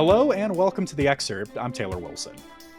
Hello and welcome to the Excerpt. I'm Taylor Wilson.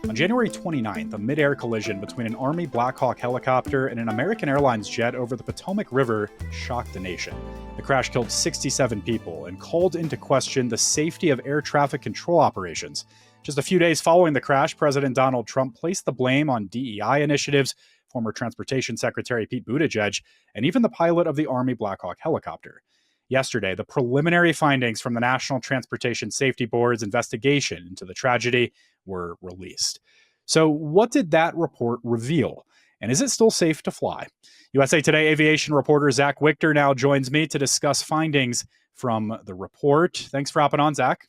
On January 29th, a midair collision between an Army Black Hawk helicopter and an American Airlines jet over the Potomac River shocked the nation. The crash killed 67 people and called into question the safety of air traffic control operations. Just a few days following the crash, President Donald Trump placed the blame on DEI initiatives, former Transportation Secretary Pete Buttigieg, and even the pilot of the Army Black Hawk helicopter. Yesterday, the preliminary findings from the National Transportation Safety Board's investigation into the tragedy were released. So, what did that report reveal? And is it still safe to fly? USA Today aviation reporter Zach Wichter now joins me to discuss findings from the report. Thanks for hopping on, Zach.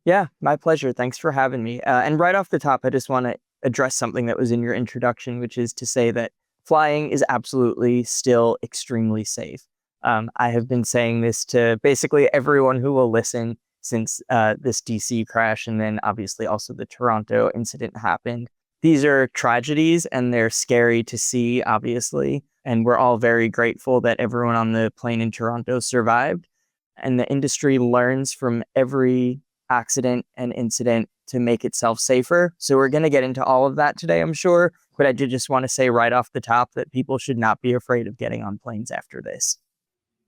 Yeah, my pleasure. Thanks for having me. And right off the top, I just want to address something that was in your introduction, which is to say that flying is absolutely still extremely safe. I have been saying this to basically everyone who will listen since this DC crash, and then obviously also the Toronto incident happened. These are tragedies and they're scary to see, obviously. And we're all very grateful that everyone on the plane in Toronto survived. And the industry learns from every accident and incident to make itself safer. So we're going to get into all of that today, I'm sure. But I did just want to say right off the top that people should not be afraid of getting on planes after this.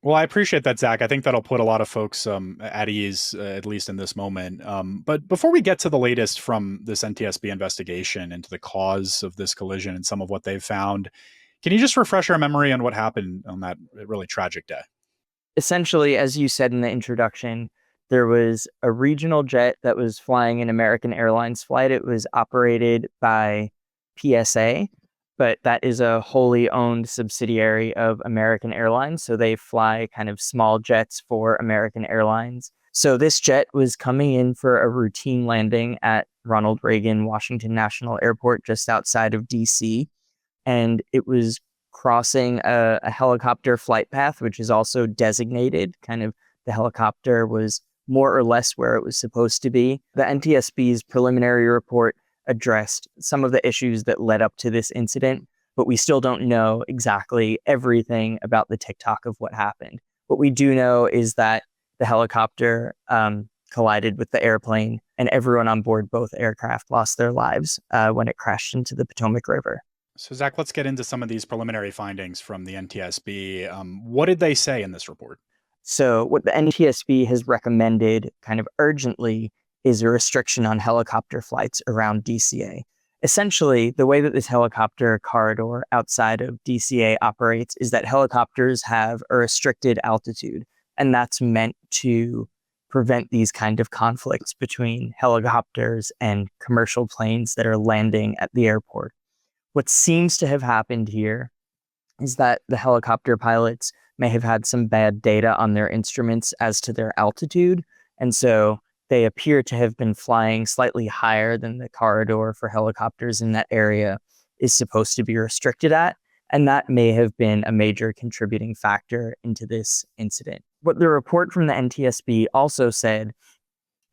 Well, I appreciate that, Zach. I think that'll put a lot of folks at ease, at least in this moment. But before we get to the latest from this NTSB investigation into the cause of this collision and some of what they've found, can you just refresh our memory on what happened on that really tragic day? Essentially, as you said in the introduction, there was a regional jet that was flying an American Airlines flight. It was operated by PSA, but that is a wholly owned subsidiary of American Airlines. So they fly kind of small jets for American Airlines. So this jet was coming in for a routine landing at Ronald Reagan Washington National Airport just outside of DC. And it was crossing a helicopter flight path, which is also designated. Kind of the helicopter was more or less where it was supposed to be. The NTSB's preliminary report addressed some of the issues that led up to this incident, but we still don't know exactly everything about the tick-tock of what happened. What we do know is that the helicopter collided with the airplane, and everyone on board both aircraft lost their lives when it crashed into the Potomac River. So, Zach, let's get into some of these preliminary findings from the NTSB. What did they say in this report? So what the NTSB has recommended kind of urgently is a restriction on helicopter flights around DCA. Essentially, the way that this helicopter corridor outside of DCA operates is that helicopters have a restricted altitude, and that's meant to prevent these kind of conflicts between helicopters and commercial planes that are landing at the airport. What seems to have happened here is that the helicopter pilots may have had some bad data on their instruments as to their altitude, and so they appear to have been flying slightly higher than the corridor for helicopters in that area is supposed to be restricted at, and that may have been a major contributing factor into this incident. What the report from the NTSB also said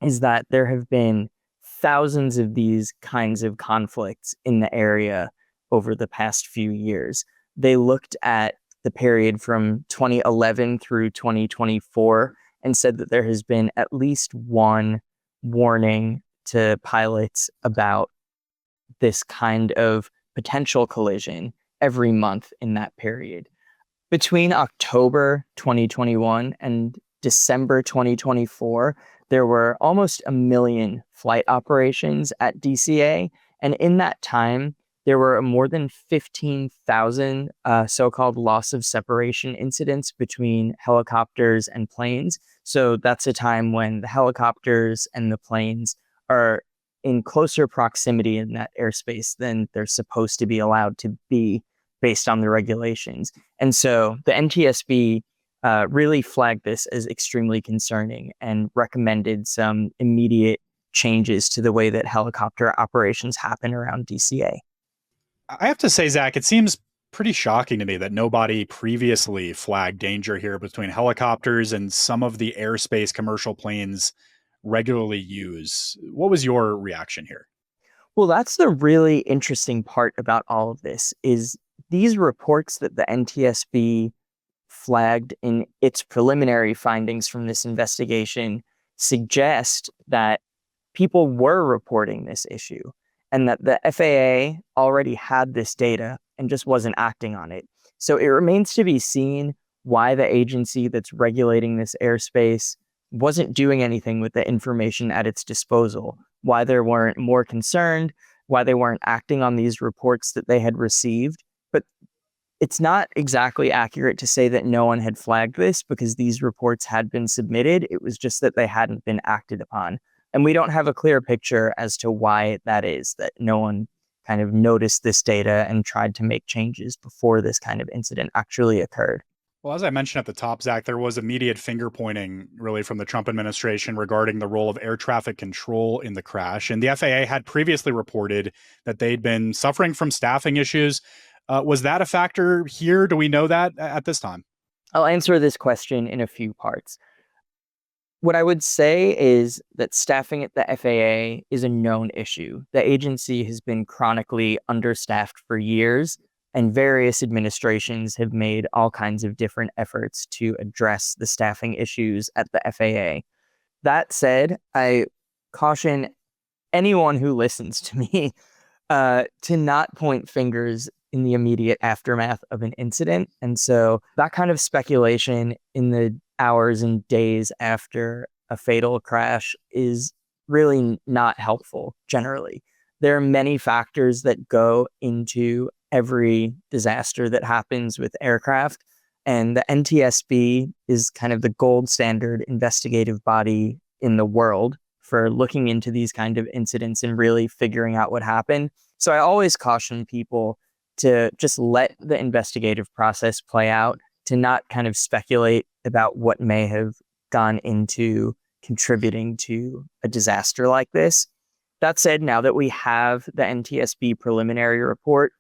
is that there have been thousands of these kinds of conflicts in the area over the past few years. They looked at the period from 2011 through 2024 and said that there has been at least one warning to pilots about this kind of potential collision every month in that period. Between October 2021 and December 2024, there were almost 1 million flight operations at DCA. And in that time, there were more than 15,000 so-called loss of separation incidents between helicopters and planes. So that's a time when the helicopters and the planes are in closer proximity in that airspace than they're supposed to be allowed to be based on the regulations. And so the NTSB really flagged this as extremely concerning and recommended some immediate changes to the way that helicopter operations happen around DCA. I have to say, Zach, it seems pretty shocking to me that nobody previously flagged danger here between helicopters and some of the airspace commercial planes regularly use. What was your reaction here? Well, that's the really interesting part about all of this is these reports that the NTSB flagged in its preliminary findings from this investigation suggest that people were reporting this issue and that the FAA already had this data and just wasn't acting on it. So it remains to be seen why the agency that's regulating this airspace wasn't doing anything with the information at its disposal, why they weren't more concerned, why they weren't acting on these reports that they had received. But it's not exactly accurate to say that no one had flagged this because these reports had been submitted. It was just that they hadn't been acted upon. And we don't have a clear picture as to why that is, that no one kind of noticed this data and tried to make changes before this kind of incident actually occurred. Well, as I mentioned at the top, Zach, there was immediate finger pointing really from the Trump administration regarding the role of air traffic control in the crash. And the FAA had previously reported that they'd been suffering from staffing issues. Was that a factor here? Do we know that at this time? I'll answer this question in a few parts. What I would say is that staffing at the FAA is a known issue. The agency has been chronically understaffed for years, and various administrations have made all kinds of different efforts to address the staffing issues at the FAA. That said, I caution anyone who listens to me to not point fingers in the immediate aftermath of an incident. And so that kind of speculation in the hours and days after a fatal crash is really not helpful generally. There are many factors that go into every disaster that happens with aircraft, and the NTSB is kind of the gold standard investigative body in the world for looking into these kind of incidents and really figuring out what happened. So I always caution people to just let the investigative process play out, to not kind of speculate about what may have gone into contributing to a disaster like this. That said, now that we have the NTSB preliminary report,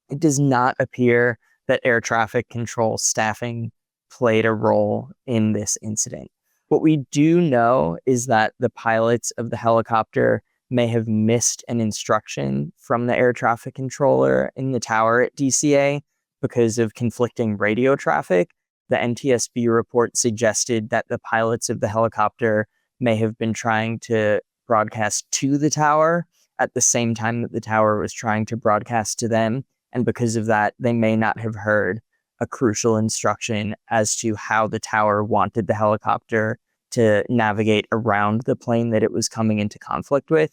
it does not appear that air traffic control staffing played a role in this incident. What we do know is that the pilots of the helicopter may have missed an instruction from the air traffic controller in the tower at DCA because of conflicting radio traffic. The NTSB report suggested that the pilots of the helicopter may have been trying to broadcast to the tower at the same time that the tower was trying to broadcast to them. And because of that, they may not have heard a crucial instruction as to how the tower wanted the helicopter to navigate around the plane that it was coming into conflict with.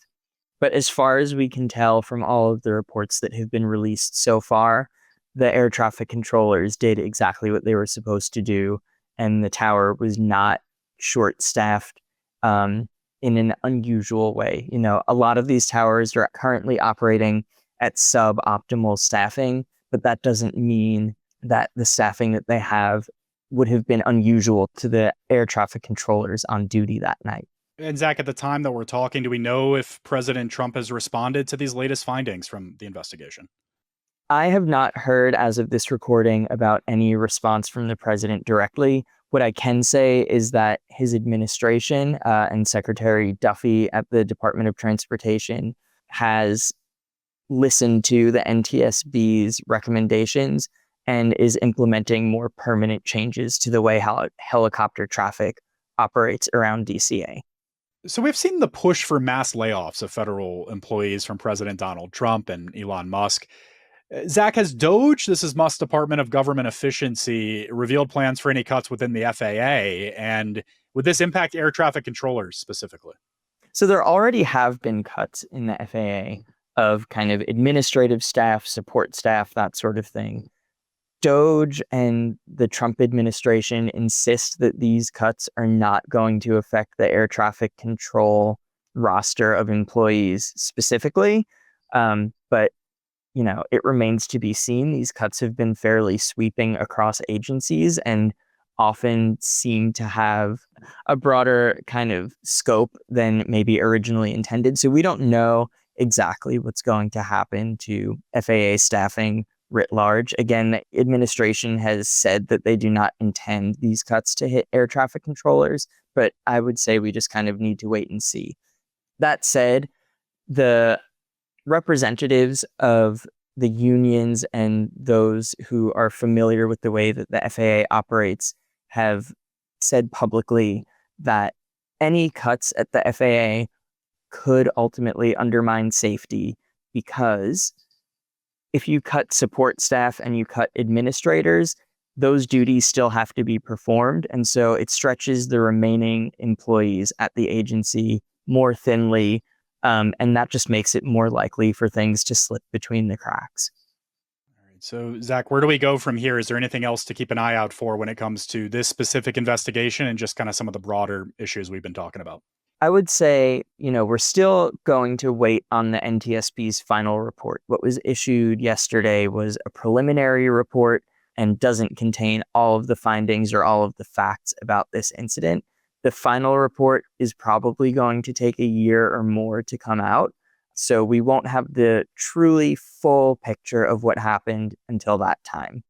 But as far as we can tell from all of the reports that have been released so far, the air traffic controllers did exactly what they were supposed to do, and the tower was not short-staffed in an unusual way. You know, a lot of these towers are currently operating at suboptimal staffing, but that doesn't mean that the staffing that they have would have been unusual to the air traffic controllers on duty that night. And Zach, at the time that we're talking, do we know if President Trump has responded to these latest findings from the investigation? I have not heard as of this recording about any response from the president directly. What I can say is that his administration and Secretary Duffy at the Department of Transportation has listened to the NTSB's recommendations and is implementing more permanent changes to the way helicopter traffic operates around DCA. So we've seen the push for mass layoffs of federal employees from President Donald Trump and Elon Musk. Zach, has DOGE, this is Musk's Department of Government Efficiency, revealed plans for any cuts within the FAA? And would this impact air traffic controllers specifically? So there already have been cuts in the FAA of kind of administrative staff, support staff, that sort of thing. DOGE and the Trump administration insist that these cuts are not going to affect the air traffic control roster of employees specifically. But, you know, it remains to be seen. These cuts have been fairly sweeping across agencies and often seem to have a broader kind of scope than maybe originally intended. So we don't know exactly what's going to happen to FAA staffing writ large. Again, the administration has said that they do not intend these cuts to hit air traffic controllers, but I would say we just kind of need to wait and see. That said, the representatives of the unions and those who are familiar with the way that the FAA operates have said publicly that any cuts at the FAA could ultimately undermine safety, because if you cut support staff and you cut administrators, those duties still have to be performed. And so it stretches the remaining employees at the agency more thinly. And that just makes it more likely for things to slip between the cracks. All right. So, Zach, where do we go from here? Is there anything else to keep an eye out for when it comes to this specific investigation and just kind of some of the broader issues we've been talking about? I would say, we're still going to wait on the NTSB's final report. What was issued yesterday was a preliminary report and doesn't contain all of the findings or all of the facts about this incident. The final report is probably going to take a year or more to come out. So we won't have the truly full picture of what happened until that time.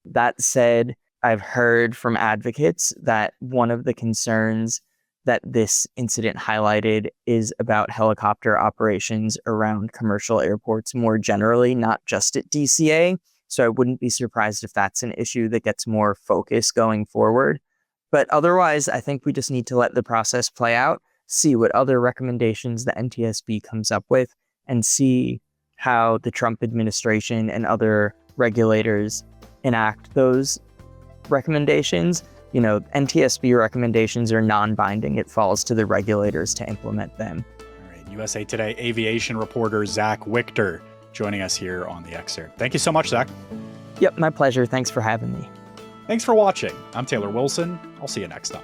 That said, I've heard from advocates that one of the concerns that this incident highlighted is about helicopter operations around commercial airports more generally, not just at DCA. So I wouldn't be surprised if that's an issue that gets more focus going forward. But otherwise, I think we just need to let the process play out, see what other recommendations the NTSB comes up with, and see how the Trump administration and other regulators enact those recommendations. NTSB recommendations are non-binding. It falls to the regulators to implement them. All right. USA Today aviation reporter Zach Wichter joining us here on the Excerpt. Thank you so much, Zach. Yep, my pleasure. Thanks for having me. Thanks for watching. I'm Taylor Wilson. I'll see you next time.